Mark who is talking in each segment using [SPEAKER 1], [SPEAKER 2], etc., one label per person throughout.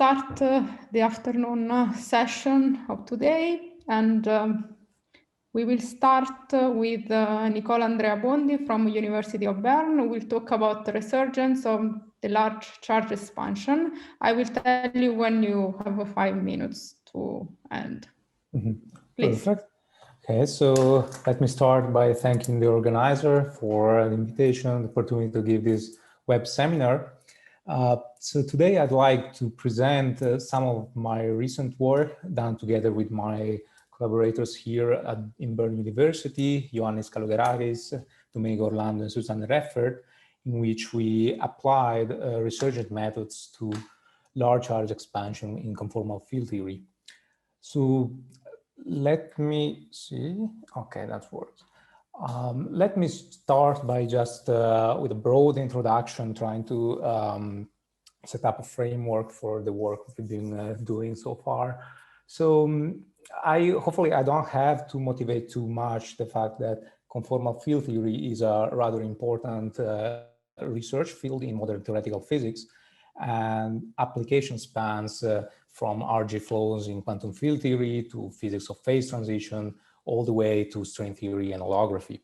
[SPEAKER 1] start the afternoon session of today, and we will start with Nicola Andrea Dondi from University of Bern, who will talk about the resurgence of the large charge expansion. I will tell you when you have 5 minutes to end. Please.
[SPEAKER 2] Perfect. Okay, so let me start by thanking the organizer for the invitation, the opportunity to give this web seminar. So today I'd like to present some of my recent work done together with my collaborators here in Bern University, Ioannis Kalogerakis, Domenico Orlando, and Susanne Reffert, in which we applied resurgent methods to large charge expansion in conformal field theory. So let me see. Okay, that works. Let me start by just with a broad introduction, trying to set up a framework for the work we've been doing so far. So hopefully I don't have to motivate too much the fact that conformal field theory is a rather important research field in modern theoretical physics, and application spans from RJ flows in quantum field theory to physics of phase transition, all the way to string theory and holography.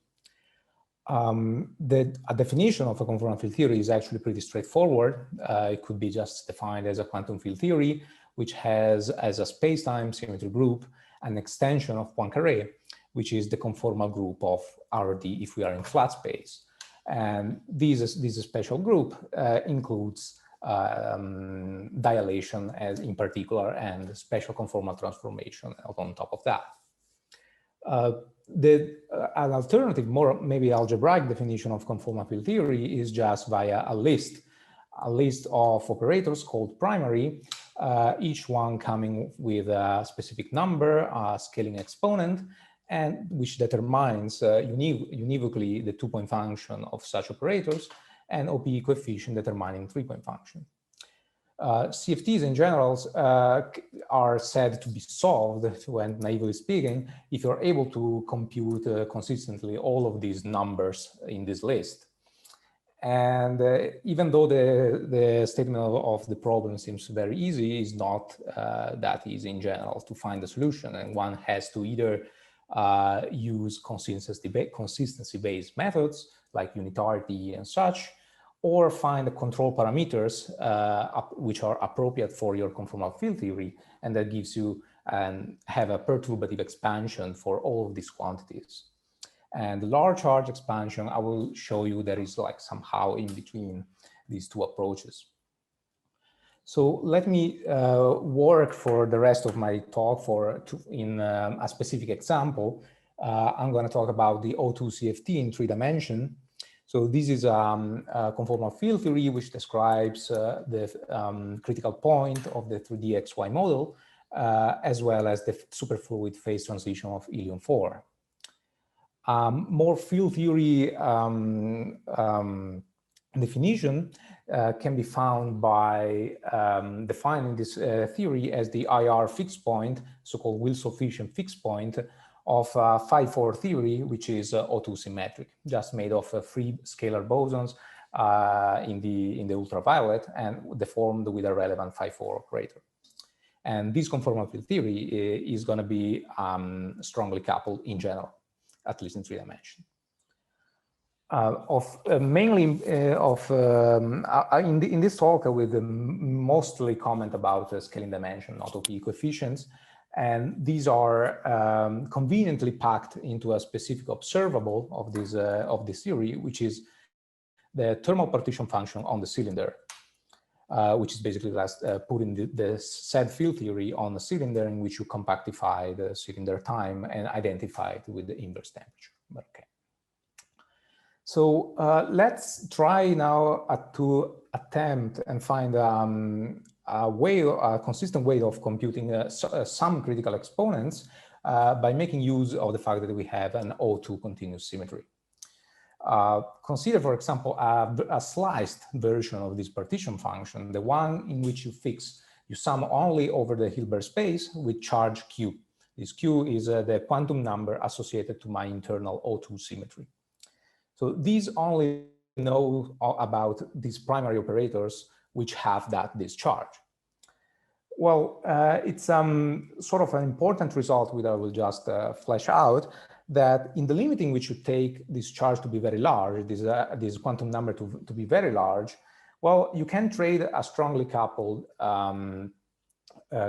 [SPEAKER 2] A definition of a conformal field theory is actually pretty straightforward. It could be just defined as a quantum field theory, which has as a space-time symmetry group an extension of Poincare, which is the conformal group of RD if we are in flat space. And this special group includes dilation as in particular and special conformal transformation on top of that. An alternative, more maybe algebraic definition of conformal field theory is just via a list of operators called primary, each one coming with a specific number, a scaling exponent, and which determines univocally the two-point function of such operators, and OPE coefficient determining three-point function. CFTs in general are said to be solved, when naively speaking, if you're able to compute consistently all of these numbers in this list. And even though the statement of the problem seems very easy, it's not that easy in general to find a solution, and one has to either use consistency-based methods like unitarity and such, or find the control parameters which are appropriate for your conformal field theory, and that gives you have a perturbative expansion for all of these quantities. And the large charge expansion, I will show you that is like somehow in between these two approaches. So let me work for the rest of my talk in a specific example. I'm going to talk about the O2 CFT in 3 dimensions. So this is a conformal field theory which describes the critical point of the 3D XY model, as well as the superfluid phase transition of helium-4. More field theory definition can be found by defining this theory as the IR fixed point, so-called Wilson-Fisher fixed point, of 5-4 theory, which is O2 symmetric, just made of 3 scalar bosons in the ultraviolet and deformed with a relevant 5-4 operator. And this conformal field theory is going to be strongly coupled in general, at least in 3 dimensions. In this talk, I will mostly comment about scaling dimension, not OPE coefficients. And these are conveniently packed into a specific observable of this theory, which is the thermal partition function on the cylinder, which is basically putting the said field theory on the cylinder in which you compactify the cylinder time and identify it with the inverse temperature. Okay. So let's try now to attempt and find a consistent way of computing some critical exponents by making use of the fact that we have an O2 continuous symmetry. Consider, for example, a sliced version of this partition function, the one in which you sum only over the Hilbert space with charge Q. This Q is the quantum number associated to my internal O2 symmetry. So these only know about these primary operators which have this charge. Well, it's sort of an important result which I will just flesh out, that in the limit in which you take this charge to be very large, this quantum number to be very large, well, you can trade a strongly coupled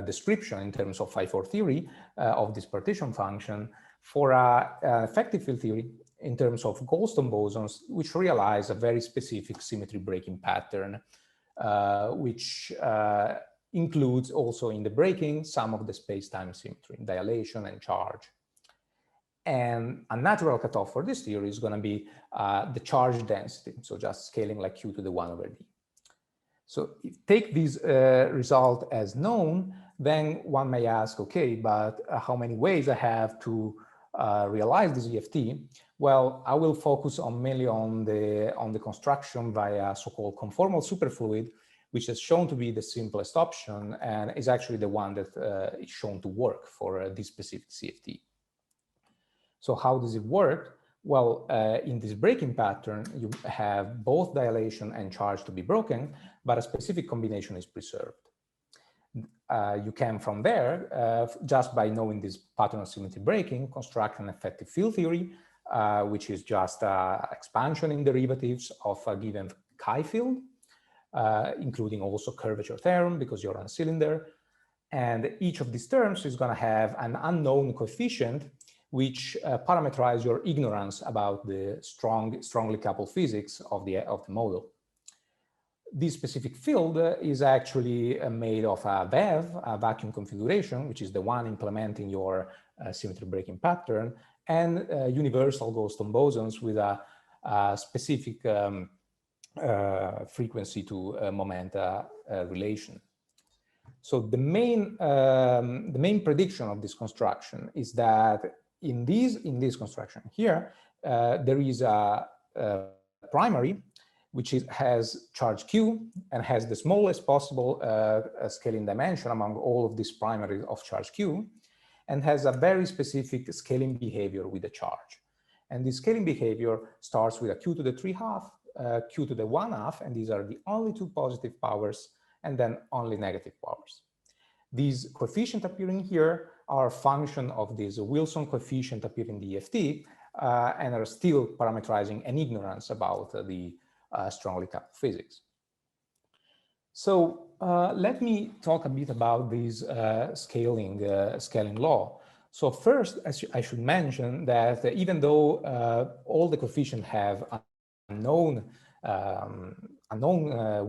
[SPEAKER 2] description in terms of phi-4 theory of this partition function for an effective field theory in terms of Goldstone bosons, which realize a very specific symmetry breaking pattern, which includes also in the breaking some of the space-time symmetry, dilation and charge. And a natural cutoff for this theory is going to be the charge density, so just scaling like q to the 1 over d. So if take this result as known, then one may ask, okay, but how many ways I have to realize this EFT? Well, I will focus mainly on the construction via so-called conformal superfluid, which is shown to be the simplest option and is actually the one that is shown to work for this specific CFT. So how does it work? Well, in this breaking pattern, you have both dilation and charge to be broken, but a specific combination is preserved. You can, from there, just by knowing this pattern of symmetry breaking, construct an effective field theory, which is just expansion in derivatives of a given chi field, including also curvature theorem, because you're on a cylinder. And each of these terms is going to have an unknown coefficient which parameterize your ignorance about the strongly coupled physics of the model. This specific field is actually made of a VEV, a vacuum configuration, which is the one implementing your symmetry breaking pattern, and universal Goldstone bosons with a specific frequency to momenta relation. So the main prediction of this construction is that in this construction here, there is a primary which has charge q and has the smallest possible scaling dimension among all of these primaries of charge q, and has a very specific scaling behavior with the charge. And this scaling behavior starts with a q to the 3/2, q to the 1/2, and these are the only two positive powers, and then only negative powers. These coefficients appearing here are a function of this Wilson coefficient appearing in the EFT, and are still parameterizing an ignorance about the strongly coupled physics. So let me talk a bit about this scaling law. So first, I should mention that even though all the coefficients have unknown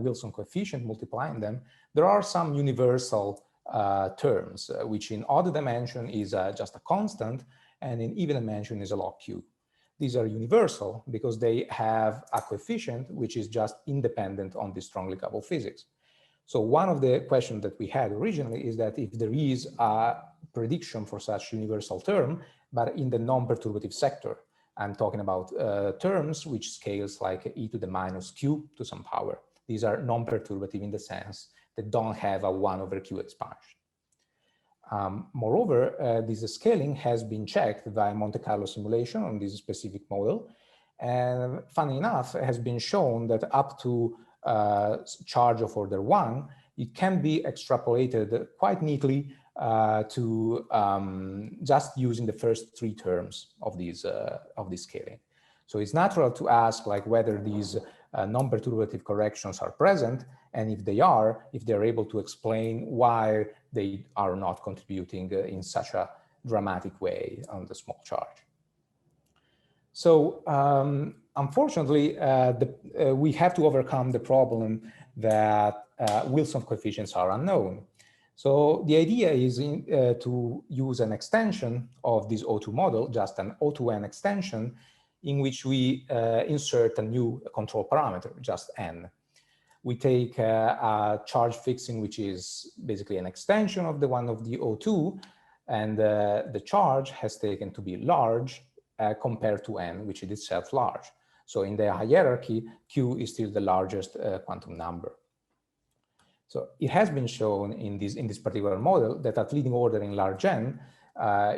[SPEAKER 2] Wilson coefficient multiplying them, there are some universal terms, which in odd dimension is just a constant, and in even dimension is a log q. These are universal because they have a coefficient which is just independent on the strongly coupled physics. So one of the questions that we had originally is that if there is a prediction for such universal term, but in the non-perturbative sector, I'm talking about terms which scales like e to the minus q to some power. These are non-perturbative in the sense that don't have a 1 over q expansion. Moreover, this scaling has been checked via Monte Carlo simulation on this specific model. And funny enough, it has been shown that up to charge of order 1, it can be extrapolated quite neatly to just using the first 3 terms of this scaling. So it's natural to ask like whether these non-perturbative corrections are present, and if they are, if they're able to explain why they are not contributing in such a dramatic way on the small charge. So unfortunately, we have to overcome the problem that Wilson coefficients are unknown. So the idea is to use an extension of this O2 model, just an O2n extension, in which we insert a new control parameter, just n. We take a charge fixing, which is basically an extension of the one of the O2, and the charge has taken to be large compared to n, which is itself large. So in the hierarchy, q is still the largest quantum number. So it has been shown in this particular model that at leading order in large n,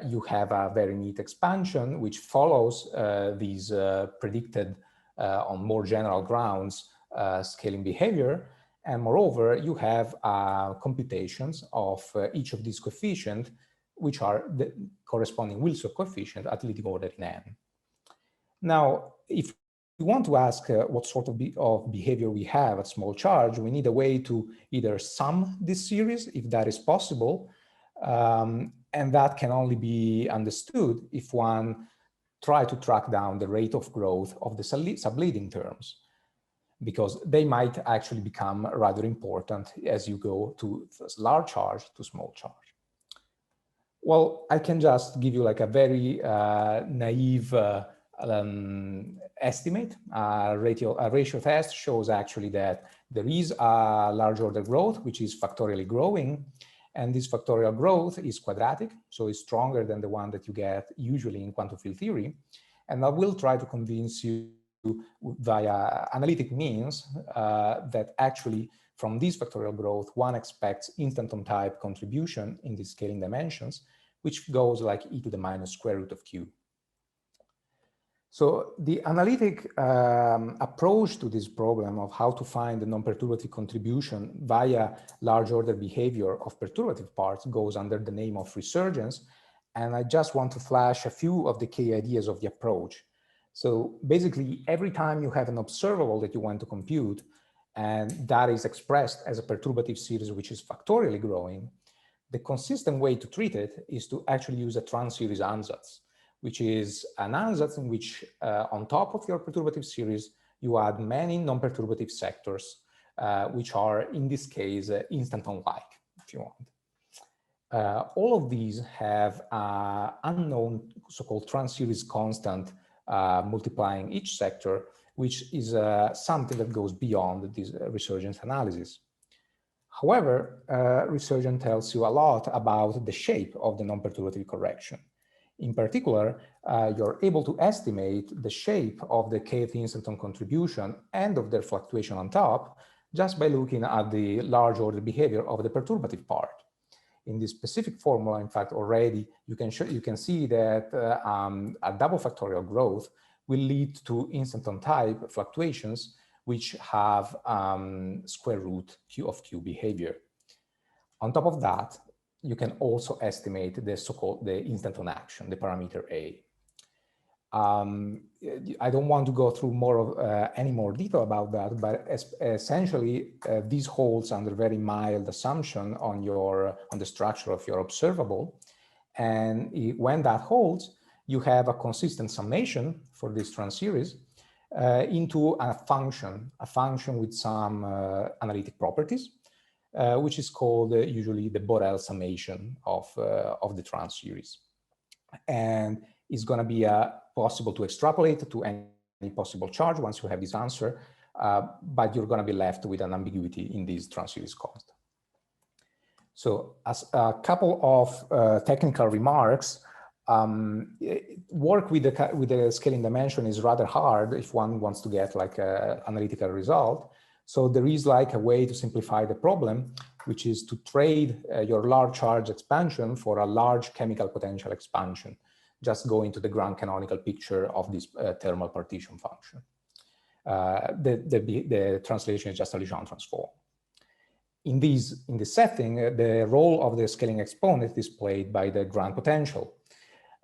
[SPEAKER 2] you have a very neat expansion which follows these predicted on more general grounds scaling behavior. And moreover, you have computations of each of these coefficients, which are the corresponding Wilson coefficient at leading order in n. Now, if we want to ask what sort of behavior we have at small charge, we need a way to either sum this series, if that is possible, and that can only be understood if one try to track down the rate of growth of the subleading terms, because they might actually become rather important as you go to large charge to small charge. Well, I can just give you like a very naive estimate. A ratio test shows actually that there is a large order growth, which is factorially growing. And this factorial growth is quadratic, so it's stronger than the one that you get usually in quantum field theory. And I will try to convince you via analytic means that actually from this factorial growth, one expects instanton type contribution in the scaling dimensions, which goes like e to the minus square root of q. So the analytic approach to this problem of how to find the non-perturbative contribution via large order behavior of perturbative parts goes under the name of resurgence. And I just want to flash a few of the key ideas of the approach. So basically, every time you have an observable that you want to compute, and that is expressed as a perturbative series which is factorially growing, the consistent way to treat it is to actually use a trans-series ansatz, which is an ansatz in which on top of your perturbative series, you add many non-perturbative sectors, which are in this case instanton-like, if you want. All of these have unknown so-called trans-series constant multiplying each sector, which is something that goes beyond this resurgence analysis. However, resurgence tells you a lot about the shape of the non-perturbative correction. In particular, you're able to estimate the shape of the kth instanton contribution and of their fluctuation on top just by looking at the large order behavior of the perturbative part. In this specific formula, in fact, already you can see that a double factorial growth will lead to instanton type fluctuations which have square root q of q behavior. On top of that, you can also estimate the so-called instanton action, the parameter A. I don't want to go through any more detail about that, but essentially this holds under very mild assumption on the structure of your observable, and when that holds, you have a consistent summation for this trans-series into a function with some analytic properties, which is called usually the Borel summation of the trans-series, and it's going to be possible to extrapolate to any possible charge once you have this answer, but you're going to be left with an ambiguity in this trans-series constant. So as a couple of technical remarks, work with the scaling dimension is rather hard if one wants to get like an analytical result. So there is like a way to simplify the problem, which is to trade your large charge expansion for a large chemical potential expansion. Just go into the ground canonical picture of this thermal partition function. The translation is just a Legendre transform. In this setting, the role of the scaling exponent is played by the ground potential.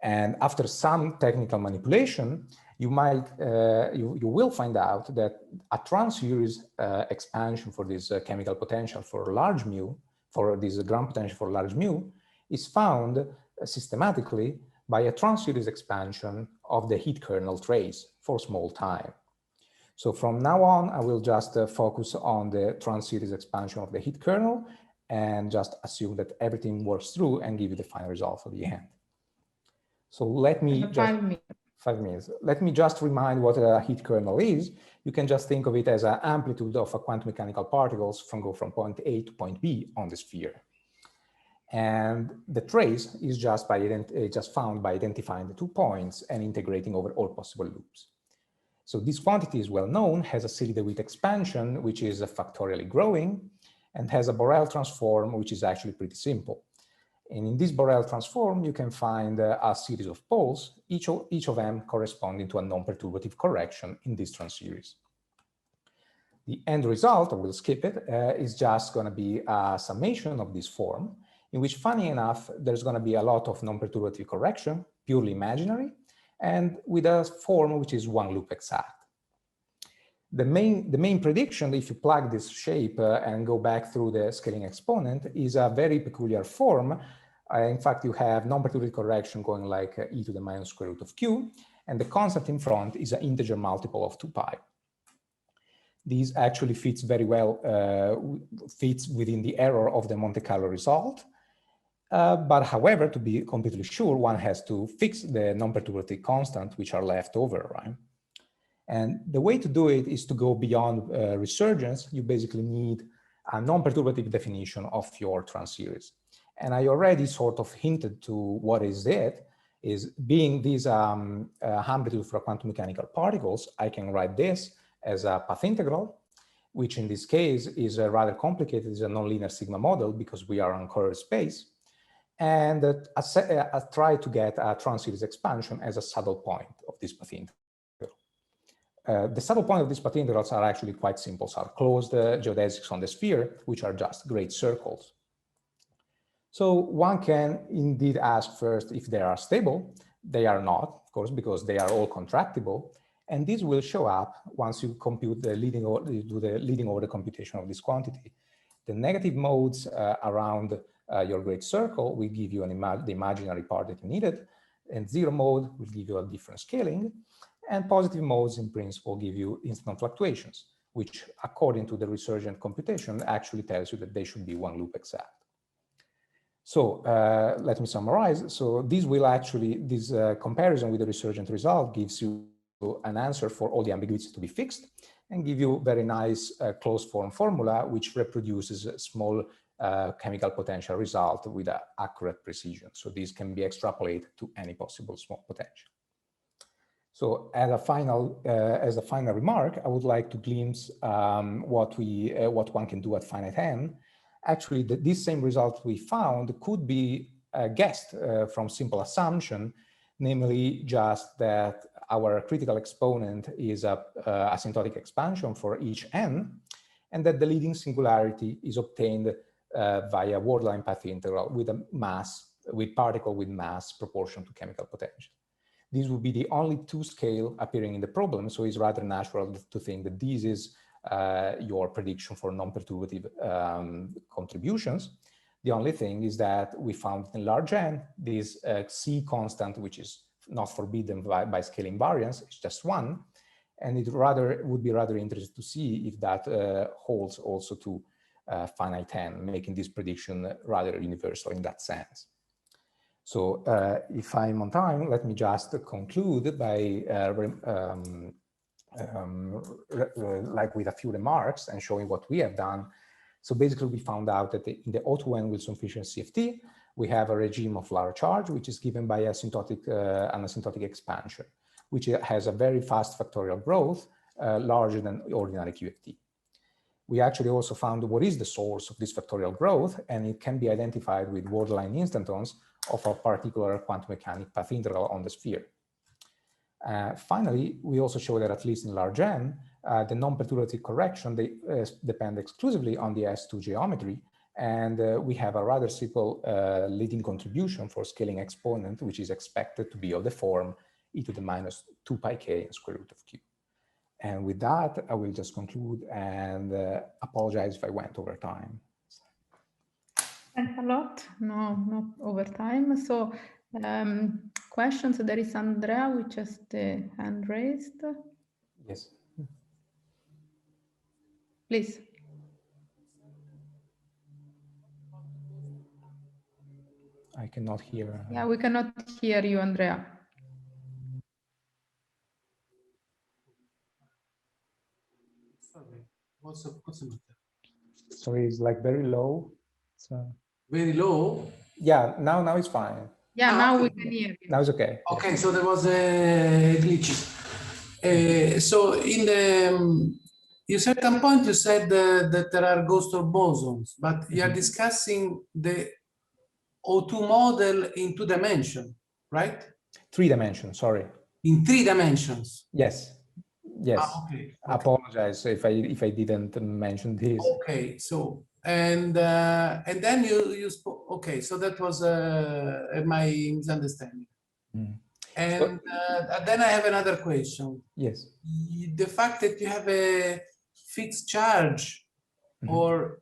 [SPEAKER 2] And after some technical manipulation, you will find out that a trans-series expansion for this chemical potential for large mu, for this ground potential for large mu, is found systematically by a trans-series expansion of the heat kernel trace for small time. So from now on, I will just focus on the trans-series expansion of the heat kernel and just assume that everything works through and give you the final result at the end. So let me just 5 minutes. Let me just remind what a heat kernel is. You can just think of it as an amplitude of a quantum mechanical particles go from point A to point B on the sphere. And the trace is just found by identifying the 2 points and integrating over all possible loops. So this quantity is well known, has a Seeley-DeWitt expansion, which is factorially growing, and has a Borel transform, which is actually pretty simple. And in this Borel transform, you can find a series of poles, each of them corresponding to a non-perturbative correction in this trans-series. The end result, I will skip it, is just going to be a summation of this form, in which, funny enough, there's going to be a lot of non-perturbative correction, purely imaginary, and with a form which is one loop exact. The main prediction, if you plug this shape and go back through the scaling exponent, is a very peculiar form. In fact, you have non-perturbative correction going like e to the minus square root of q, and the constant in front is an integer multiple of 2 pi. This actually fits very well, fits within the error of the Monte Carlo result. But however, to be completely sure, one has to fix the non-perturbative constant which are left over, right? And the way to do it is to go beyond resurgence. You basically need a non-perturbative definition of your transseries. And I already sort of hinted to what is it, is being these amplitude for quantum mechanical particles, I can write this as a path integral, which in this case is rather complicated. It's a nonlinear sigma model because we are on curved space. And I try to get a transseries expansion as a saddle point of this path integral. The saddle point of these path integrals are actually quite simple. So are closed geodesics on the sphere, which are just great circles. So one can indeed ask first if they are stable. They are not, of course, because they are all contractible. And this will show up once you compute the leading order, do the leading order computation of this quantity. The negative modes around your great circle will give you the imaginary part that you needed, and zero mode will give you a different scaling, and positive modes in principle give you instant fluctuations, which according to the resurgent computation actually tells you that they should be one loop exact. So let me summarize. So this will actually, this comparison with the resurgent result gives you an answer for all the ambiguities to be fixed and give you very nice closed form formula, which reproduces a small chemical potential result with accurate precision. So this can be extrapolated to any possible small potential. So as a final remark, I would like to glimpse what one can do at finite n. Actually, this same result we found could be guessed from simple assumption, namely just that our critical exponent is a asymptotic expansion for each n, and that the leading singularity is obtained via word-line path integral with a mass, with particle with mass proportional to chemical potential. This would be the only two scale appearing in the problem, so it's rather natural to think that this is your prediction for non-perturbative contributions. The only thing is that we found in large n this C constant, which is not forbidden by scaling variance, it's just 1, and it would be rather interesting to see if that holds also to finite n, making this prediction rather universal in that sense. So if I'm on time, let me just conclude by like with a few remarks and showing what we have done. So basically we found out that in the O2N Wilson-Fisher CFT, we have a regime of large charge, which is given by an asymptotic expansion, which has a very fast factorial growth, larger than ordinary QFT. We actually also found what is the source of this factorial growth, and it can be identified with word-line instantons of a particular quantum mechanic path integral on the sphere. Finally, we also show that at least in large n, the non-perturbative correction, they depend exclusively on the S2 geometry, and we have a rather simple leading contribution for scaling exponent, which is expected to be of the form e to the minus 2 pi k and square root of q. And with that, I will just conclude and apologize if I went over time.
[SPEAKER 1] Thanks a lot. No, not over time. So questions, there is Andrea, which has the hand raised.
[SPEAKER 2] Yes.
[SPEAKER 1] Please.
[SPEAKER 2] I cannot hear.
[SPEAKER 1] Yeah, we cannot hear you, Andrea.
[SPEAKER 3] Sorry, what's the matter?
[SPEAKER 2] Sorry, it's like very low. So
[SPEAKER 3] Very low?
[SPEAKER 2] yeah, now it's fine.
[SPEAKER 1] Yeah, now
[SPEAKER 3] okay.
[SPEAKER 1] We can hear you.
[SPEAKER 2] Now it's okay.
[SPEAKER 3] Okay, yes. So there was a glitch. So in the you said at some point you said that there are ghost of bosons, but you are discussing the O2 model in 2 dimensions, right?
[SPEAKER 2] 3 dimensions, sorry.
[SPEAKER 3] In 3 dimensions.
[SPEAKER 2] Yes. Yes.
[SPEAKER 3] Okay.
[SPEAKER 2] Apologize if I didn't mention this.
[SPEAKER 3] Okay. So and then you spoke. Okay. So that was my misunderstanding.
[SPEAKER 2] Mm.
[SPEAKER 3] And then I have another question.
[SPEAKER 2] Yes.
[SPEAKER 3] The fact that you have a fixed charge or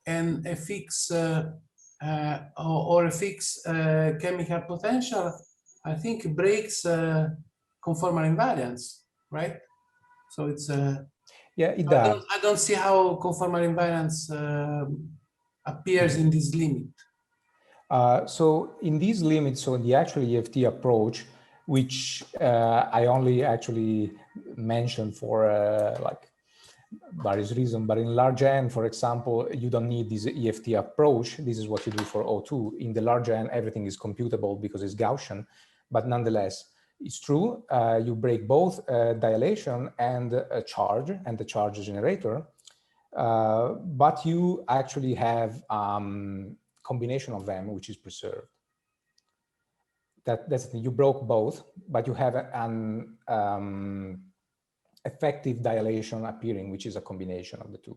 [SPEAKER 3] a fixed or a fixed chemical potential, I think breaks conformal invariance, right? So it's
[SPEAKER 2] Yeah, it does.
[SPEAKER 3] I don't see how conformal invariance appears in this limit.
[SPEAKER 2] So in these limits, so the actual EFT approach, which I only actually mentioned for like various reasons, but in large N, for example, you don't need this EFT approach. This is what you do for O2. In the large N, everything is computable because it's Gaussian, but nonetheless, it's true. You break both dilation and a charge and the charge generator, but you actually have combination of them, which is preserved. That's the thing. You broke both, but you have an effective dilation appearing, which is a combination of the two.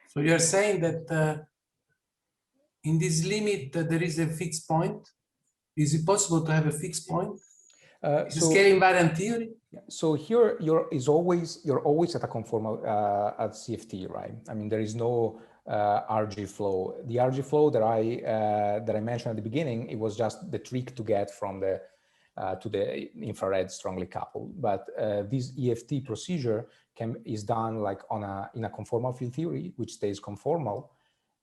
[SPEAKER 3] So you're saying that in this limit there is a fixed point? Is it possible to have a fixed point? Is
[SPEAKER 2] So
[SPEAKER 3] scale invariant theory?
[SPEAKER 2] So here you're always at a conformal at CFT, right? I mean, there is no RG flow. The RG flow that I mentioned at the beginning, it was just the trick to get from the to the infrared strongly coupled. But this EFT procedure is done like in a conformal field theory, which stays conformal,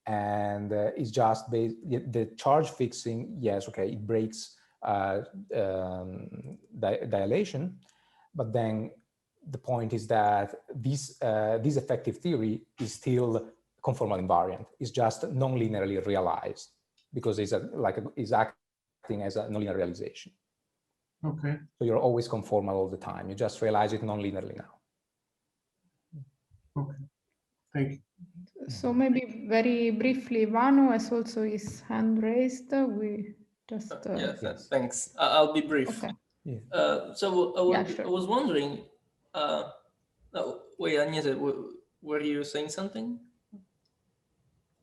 [SPEAKER 2] and it's just the charge fixing. Yes, okay, it breaks dilation. But then the point is that this effective theory is still conformal invariant. It's just non-linearly realized because it's acting as a nonlinear realization.
[SPEAKER 3] Okay.
[SPEAKER 2] So you're always conformal all the time. You just realize it non-linearly now.
[SPEAKER 3] Okay. Thank you.
[SPEAKER 1] So maybe very briefly, Vanu has also his hand raised. We just
[SPEAKER 4] yes. Thanks. I'll be brief.
[SPEAKER 1] Okay.
[SPEAKER 4] Yeah. So I was wondering. Wait, Agnese, were you saying something?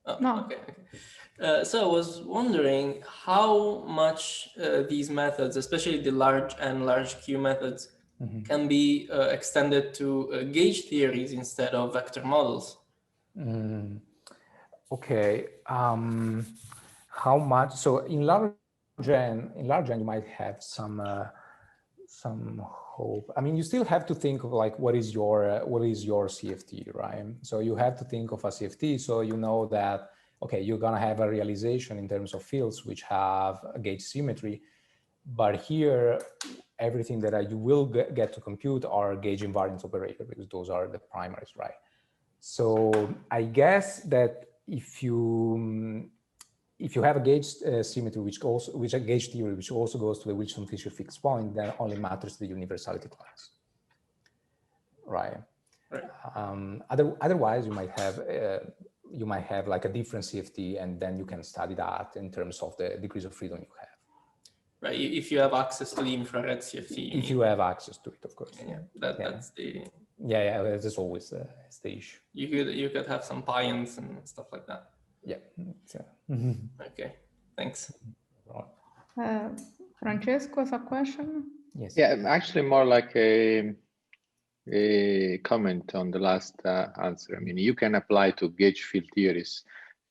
[SPEAKER 4] Oh,
[SPEAKER 1] no.
[SPEAKER 4] Okay. So I was wondering how much these methods, especially the large and large Q methods, can be extended to gauge theories instead of vector models.
[SPEAKER 2] Okay. How much? So in large N, you might have some hope. I mean, you still have to think of like what is your CFT, right? So you have to think of a CFT, so you know that okay, you're gonna have a realization in terms of fields which have a gauge symmetry, but here everything that you will get to compute are gauge invariance operator because those are the primaries, right? So I guess that if you have a gauge symmetry, which a gauge theory, which also goes to the Wilson-Fisher fixed point, then only matters the universality class, right? Otherwise, you might have like a different CFT, and then you can study that in terms of the degrees of freedom you have.
[SPEAKER 4] Right, if you have access to the infrared CFT.
[SPEAKER 2] If you have access to it, of course.
[SPEAKER 4] Yeah, that's the.
[SPEAKER 2] Yeah, that's always the issue.
[SPEAKER 4] You could have some pions and stuff like that.
[SPEAKER 2] Yeah.
[SPEAKER 4] Okay, thanks.
[SPEAKER 1] Francesco has a question?
[SPEAKER 2] Yes.
[SPEAKER 5] Yeah, actually more like a comment on the last answer. I mean, you can apply to gauge field theories,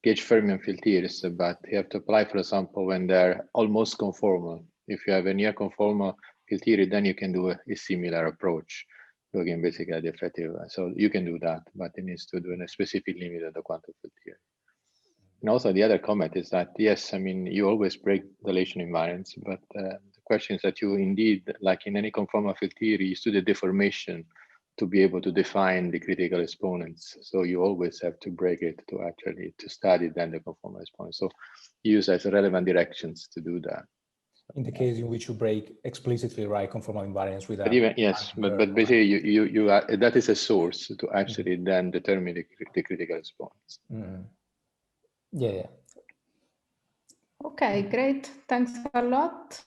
[SPEAKER 5] gauge fermion field theories, but you have to apply, for example, when they're almost conformal. If you have a near conformal field theory, then you can do a similar approach. Looking basically at the effective. So you can do that, but it needs to do in a specific limit of the quantum field theory. And also the other comment is that, yes, I mean, you always break dilation invariance, but the question is that you indeed, like in any conformal field theory, you do the deformation to be able to define the critical exponents. So you always have to break it to study then the conformal exponents. So use as relevant directions to do that.
[SPEAKER 2] In the case in which you break explicitly, right, conformal invariance with
[SPEAKER 5] but even yes, but basically you that is a source to actually then determine the critical exponents.
[SPEAKER 2] Yeah.
[SPEAKER 1] Okay, great. Thanks a lot.